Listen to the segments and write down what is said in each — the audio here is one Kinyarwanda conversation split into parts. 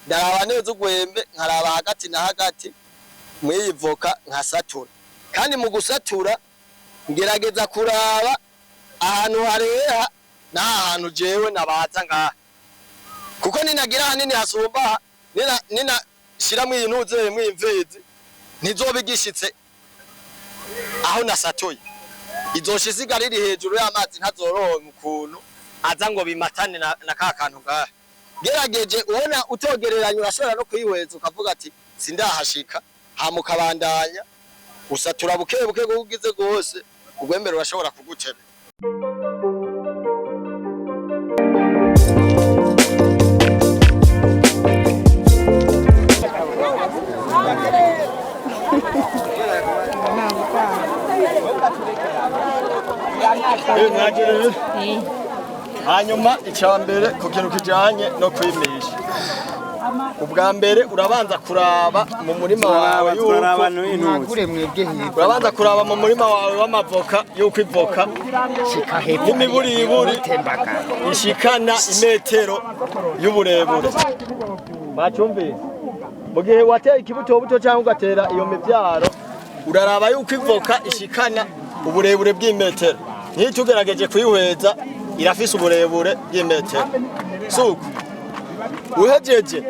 ndaraba neza ugwembe nkaraba hagati na hagati mwivoka nkasatura kandi mu gusatura ngerageza kuraba ahantu hareha na ahantu jewe nabaza ngaha kuko ninagira hanini hasumba nina shiramwe inuze mwimvizi ntizobigishitse aho nasatuye izoshisiga riri hejuru y'amazi ntazoronka ukuntu aza ngo bimatane na kakantu ngaha gerageje ubona utogereranya urashobora no kwihweza ukavuga ati sindahashika hamukabandanya usatura bukebuke gugize gose ugwembere urashobora kugutera hanyuma icambere ku kintu kijanye no kwimisha ubwa mbere urabanza kuraba mu murima wawe yuko urabanza kuraba mu murima wawe w'amavoka yuko ivoka n'imiburiburi ishikana imetero y'uburebure bacyumvise mu gihe wateye ikibuto buto cyangwa ugatera iyo mivyaro uraraba yuko ivoka ishikana uburebure bw'imetero ntitugerageje kuyihweza irafise uburebure bw'imetero suko uhejeje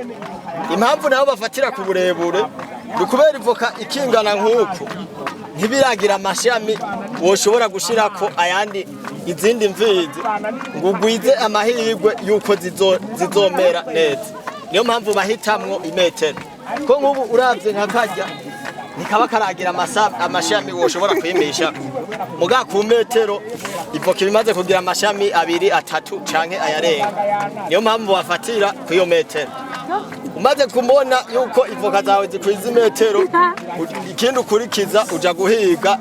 impamvu nabo bafatira ku burebure ukubera ivoka ikingana nk'uko ntibiragira amashami woshobora gushirako ayandi izindi mvizi ngo ugwize amahirwe yuko zizomera neza niyo mpamvu bahitamwo imetero ko nk'ubu uravye nkakarya nikaba karagira amashami woshobora kwimisha muga ku metero ivoka bimaze kugira amashami 2 3 canke ayarenga niyo mpamvu bafatira ku iyo metero umaze kumona yuko ivoka zawe zikwiza metero ikindi ukurikiza uja guhiga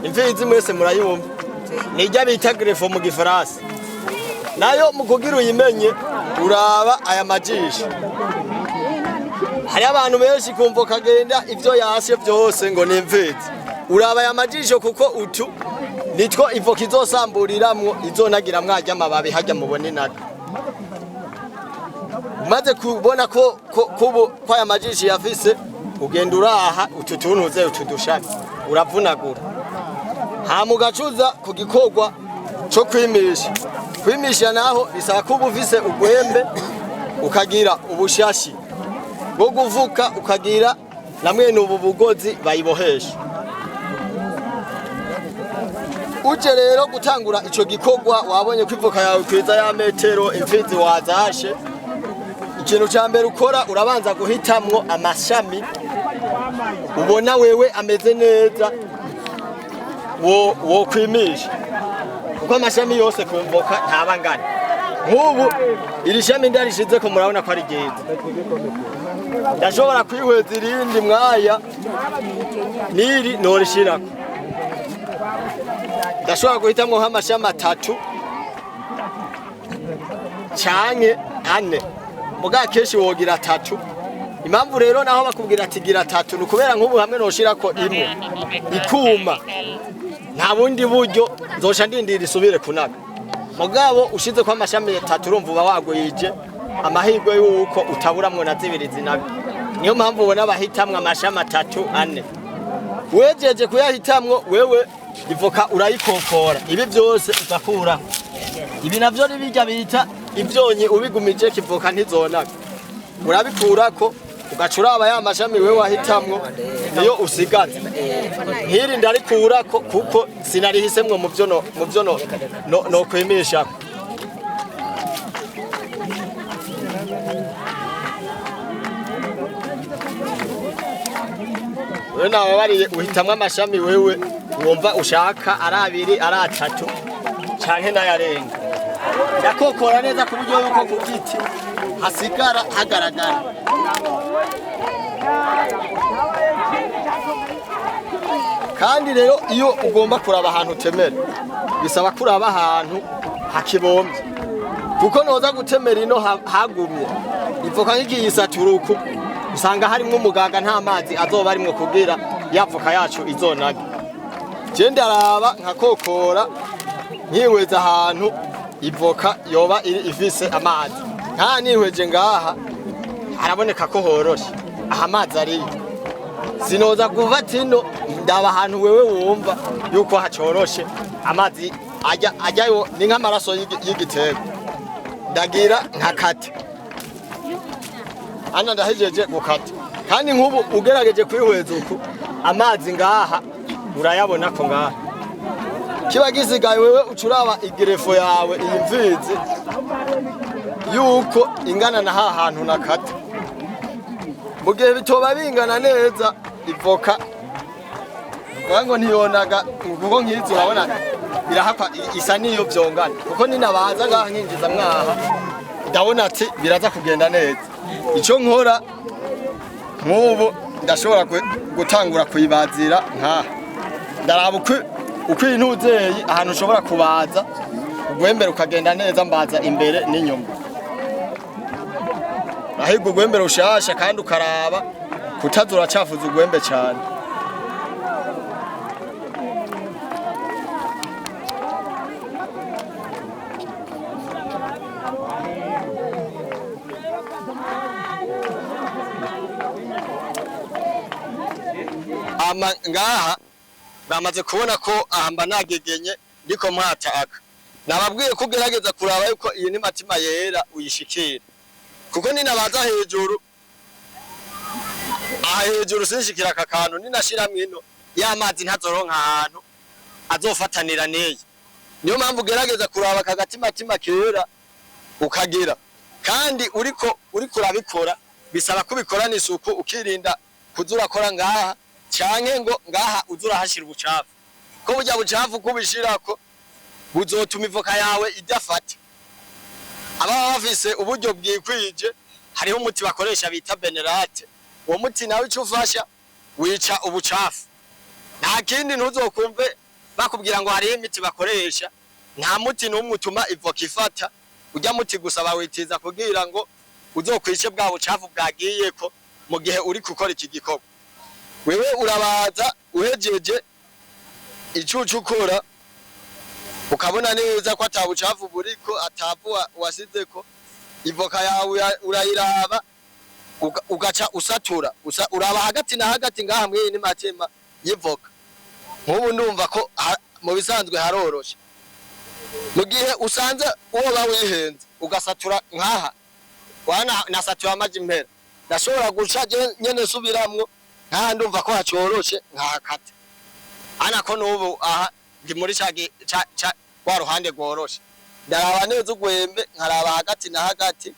imfizi mwese murayumva nijya bita Greffage mu gifaransa nayo mukugira uyimenye uraba aya majisho hari abantu benshi kumva kagenda ivyo yashe byose ngo nimvizi uraba ya majisho kuko utu nitwo ivoka izosamburiramwo izonagira mwajya amababi hajya mubone nako umaze kubona ko kwa ya majisho yafise ugenda uraha ututuntuze utudushami uravunagura hamugacuza ku gikorwa cyo kwimisha naho bisaba ko ubufise ugwembe ukagira ubushashi bwo guvuka ukagira namwe n'ubu bugozi bayibohesha uje rero gutangura ico gikorwa wabonye kwivuka yawe kwiza ya metero imfizi wazashe ikintu ca mbere ukora urabanza guhitamwo amashami ubona wewe ameze neza wo kwimisha kuko amashami yose kumvoka ntabangana nk'ubu iri shami ndarishize ko murabona ko ari ryiza ndashobora kwihweza irindi mwaya niri norishirako ndashobora guhitamwo nk'amashami 3 canke 4 muga keshi wogira 3 impamvu rero naho bakubwira ati gira 3 nukubera nk'ubu hamwe noshirako imwe ikuma nta bundi buryo nzosha ndindira isubire kunaga mugabo ushize kwa amashami 3 urumva uba wagwije amahirwe yuko utaburamwo na zibiri zinaga niyo mpamvu ubona bahitamwe amashami 3 4 wejeje kuyahitamwo wewe ivoka urayikokora ibi byose uzakura ibi navyo nibijya bita ivyonye ubigumije kivoka ntizonaga urabikurako ugacuraba ya mashami wewe wahitamwo niyo usigaza nkiri ndarikurako kuko sinarihisemwe mu byo no kwemisha wewe nawe bari uhitamwe amashami wewe wumva ushaka ari 2 ari 3 canke nayarenga ndakokora neza ku buryo yuko ku giti hasigara hagaragara kandi rero iyo ugomba kuraba ahantu temera bisaba kuraba ahantu hakibombye kuko noza gutemera ino hagumye ivoka nk'igiyisaturuku usanga harimo umugaga nta mazi azoba arimwe kugira yapfuka yacu izonaga je ndaraba nkakokora nkiweza ahantu ivoka yoba iri ifise amazi nta nihweje ngaha haraboneka ko horoshe aha amazi ariyo sinoza kuva tino ndaba ahantu wewe wumva yuko hacoroshe amazi ajyayo ni nk'amaraso y'igitego ndagira nkakate hano ndahejeje gukata kandi nk'ubu ugerageje kwihweza uku amazi ngaha urayabona ko ngaha kiba gisigaye wewe ucuraba igrefo yawe iyi mvizi yuko ingana na hantu nakata mu gihe bitoba bingana neza ivoka ngo ntiyonaga kuko nkizi urabona birahakwa isa niyo byongana kuko ninabaza ngaha nkinjiza mwaha ndabona ati biraza kugenda neza icyo nkora nk'ubu ndashobora gutangura kuyibazira nkaha ndaraba uko intuzeye ahantu ushobora kubaza ugwembere ukagenda neza mbaza imbere n'inyuma ahubwo ugwembere ushasha kandi ukaraba kutazura cafuza ugwembe cyane ngaha bamaze kubona ko ahamba nagegenye ndiko mwataka nababwiye ko gerageza kuraba yuko iyi ni matima yera uyishikira kuko ninabaza hejuru hejuru sinshikira aka kantu ninashira mwino y'amazi ntazoronka ahantu azofatanira neye niyo mpamvu gerageza kuraba kagatima kera ukagira kandi uriko urabikora bisaba kubikorana isuku ukirinda kuzura kora ngaha canke ngo ngaha uzura hashira ubucafu ko burya bucafu kubishirako buzotuma ivoka yawe idafata aba bafise uburyo bwikwije hariho umuti bakoresha bita benerate uwo muti nawe icufasha wica ubucafu nta kindi ntuzokumve bakubwira ngo hariho imiti bakoresha nta muti n'umwe utuma ivoka ifata ujya muti gusa bawitiza kugira ngo uzokwice bwa bucafu bwagiyeko mu gihe uri gukora iki gikorwa wewe urabaza uhejeje icucu ukora ukabona neza ko atabucafu buriko atavu wasizeko ivoka yawe urayiraba ugaca usatura uraba hagati na hagati ngaha mwe ni matema yivoka nk'ubu ndumva ko mu bisanzwe haroroshe mu gihe usanze uwo bawihenze ugasatura nkaha wana nasatura amaji mpera ndashobora guca nyene subiramwo nta ndumva ko hacoroshe nkahakata anako n'ubu aha ndi muri ca wa ruhande rworoshe ndaraba neza ugwembe nkaraba hagati na hagati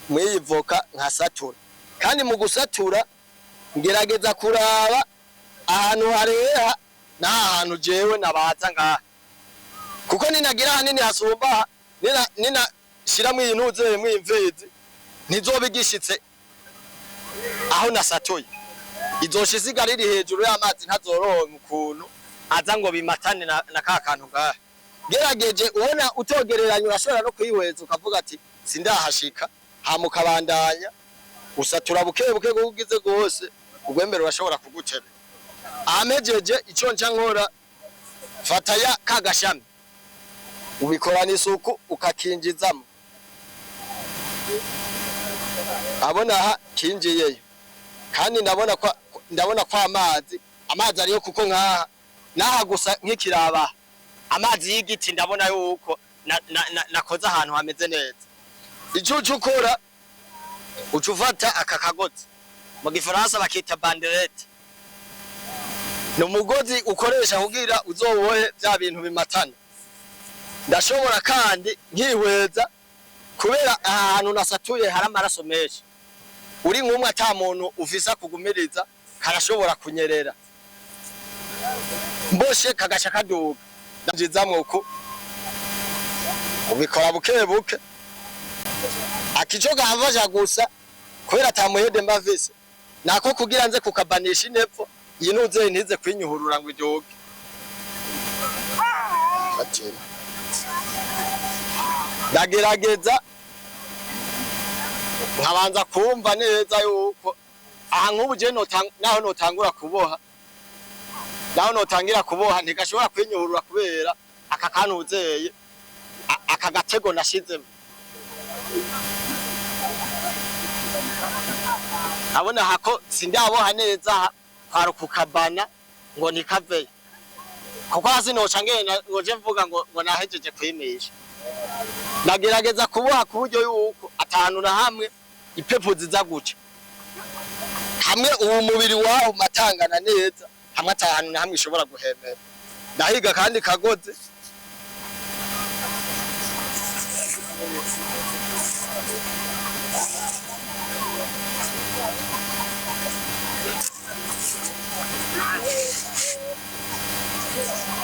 mwiyivoka nkasatura kandi mu gusatura ngerageza kuraba ahantu hareha n'ahantu jewe nabaza ngaha kuko ninagira hanini hasumba nina shiramwe intuze mwimvezi ntizobigishitse aho nasatuye izoshisiga riri hejuru y'amazi ntazoronka ukuntu aza ngo bimatane na ka kantu ngaha gerageje ubona utogereranya urashobora no kwihweza ukavuga ati sindahashika hamukabandanya usatura bukebuke gugize gose ugwembere urashobora kugutera amejeje ico nca nkora fata ya kagashami ubikorana isuku ukakinjizamo abona aha kinjiyeyo kandi ndabona ko amazi ariyo kuko nkaha gusa nk'ikiraba amazi y'igiti ndabona yuko nakoze ahantu hameze neza icucu ukora ucufata aka kagozi mu gifaransa bakita banderete ni umugozi ukoresha kugira uzobohe bya bintu bimatana ndashobora kandi nkihweza kubera ahantu nasatuye hari amaraso menshi uri nk'umwe ata muntu ufisa kugumiriza karashobora kunyerera mboshe kagasha kaduga ndajizamwe uko ubikora bukebuke akico gahavaja gusa kubera atamuhede mbavise nako kugira nze kukabanisha inepfo yinuze ntize kwinyuhurura ngo idoge atira ndagerageza nkabanza kumva neza yuko aha nk'ubu je naho notangura kuboha naho notangira kuboha ntigashobora kwinyuhurura kubera aka kanuzeye aka gatego nashizemo abona hako sindaboha neza kwaro kukabana ngo nikaveye kuko hasi noca ngena ngoje mvuga ngo nahejeje kwimisha nagerageza kuboha kuburyo yuko atanu na hamwe ipepo ziza guca hamwe uwo mubiri waho matangana neza hamwe atanu na hamwe ishobora guhemera ndahiga kandi kagoze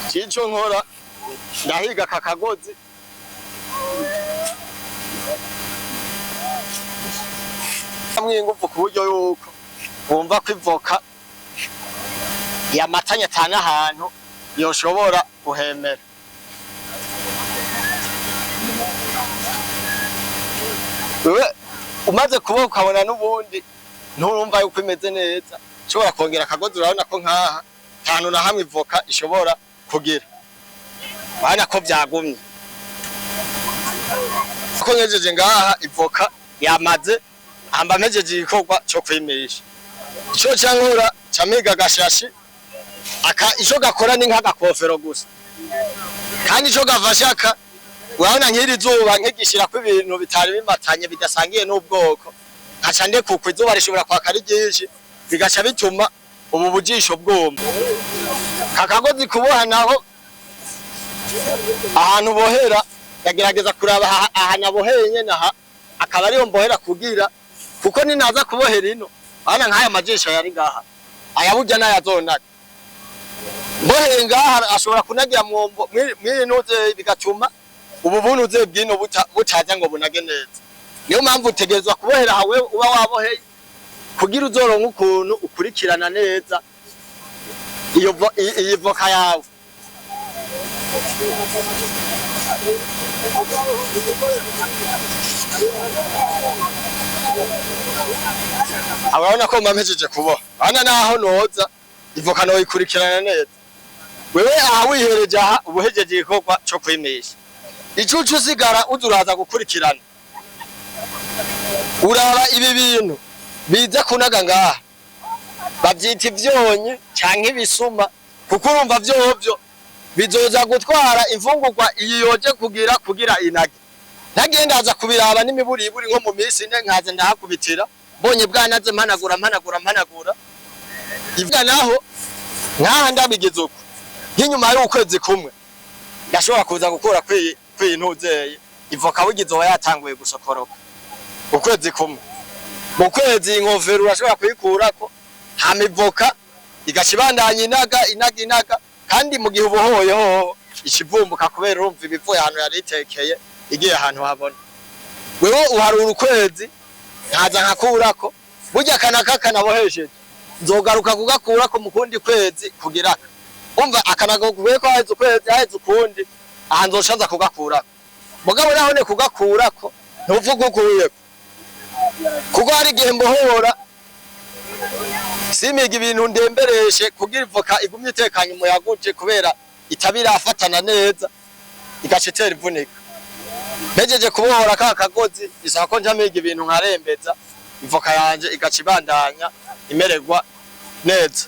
Chicho nkora ndahiga kakagozi amwe nguvu kuburyo yuko wumva kwivoka yamatanya tana ahantu yoshobora guhemera umaze kuboka ukabona n'ubundi nturumva yuko imeze neza ushobora kongera akagozi urabona ko nkaha tanu na hamwe ivoka ishobora kugira bana ko byagumye ko ngejeje ngaha ivoka yamaze amba mejeje igikorwa cyo kwimisha ico cyankura cyamiga gashashi ico gakora ni nk'agakofero gusa kandi ico gavashaka urabona nk'iri zuba nk'igishira ko ibintu bitari bimatanye bidasangiye n'ubwoko nkaca nde kuko izuba rishobora kwaka ari ryinshi bigaca bituma ubu bujisho bwoma kakagozi kuboha naho ahantu bohera yagerageza kuraba ahantu aboheye nyene aha akaba ariyo mbohera kugira kuko ninaza kubohera ino bana nk'aya majisho yari ngaha ayaburya n'ayazonaga mboheye ngaha ashobora kunagira mwombo mw'inuze bigatuma ubu bunuze bwino butaza ngo bunage neza niyo mpamvu utegerezwa kubohera hawe uba waboheye kugira uzoronka ukuntu ukurikirana neza iyo voka yawe abana ko mpampejeje kuboha bana naho noza ivoka no ikurikirana neza wewe aha wihereje aha ubuhejeje igikorwa cyo kwimisha icucu sigara uzuraza gukurikirana uraba ibi bintu biza kunaga ngaha bavyita ivyonyi canke ibisuma kuko urumva vyovyo bizoza gutwara imfungurwa iyoje kugira inage ntagendaza kubiraba n'imiburiburi nko mu minsi ine nkaze ndahakubitira mbonye bwanaze mpanagura ivuga naho nkaha ndabigize uko nk'inyuma y'ukwezi kumwe ndashobora kuza gukora kw'intuzeye ivoka wigize wa yatanguye gusokoroka ukwezi kumwe mu kwezi inkofero urashobora kuyikurako hama ivoka igashibandanya inaga kandi mu gihe ubohoyeho ikivumbuka kubera urumva ibivuye ahantu yari itekeye igiye ahantu habona wewe uharura ukwezi nkaza nkakurako burya kanaka kanabohesheje nzogaruka kugakurako mu kundi kwezi kugiraka umva akanagoguye ko haheze ukwezi haheze ukundi aha nzoshaza kugakurako mugabo naho ne kugakurako ntuvuga ukuyeko kuko hari igihe mbohora simiga ibintu ndembereshe kugira ivoka igumye itekanye umuyaguje kubera itabirafatana neza igacitera ivunika mejeje kubohora ka kagozi isaba ko njamiga ibintu nkarembeza ivoka yanje igacibandanya imererwa neza.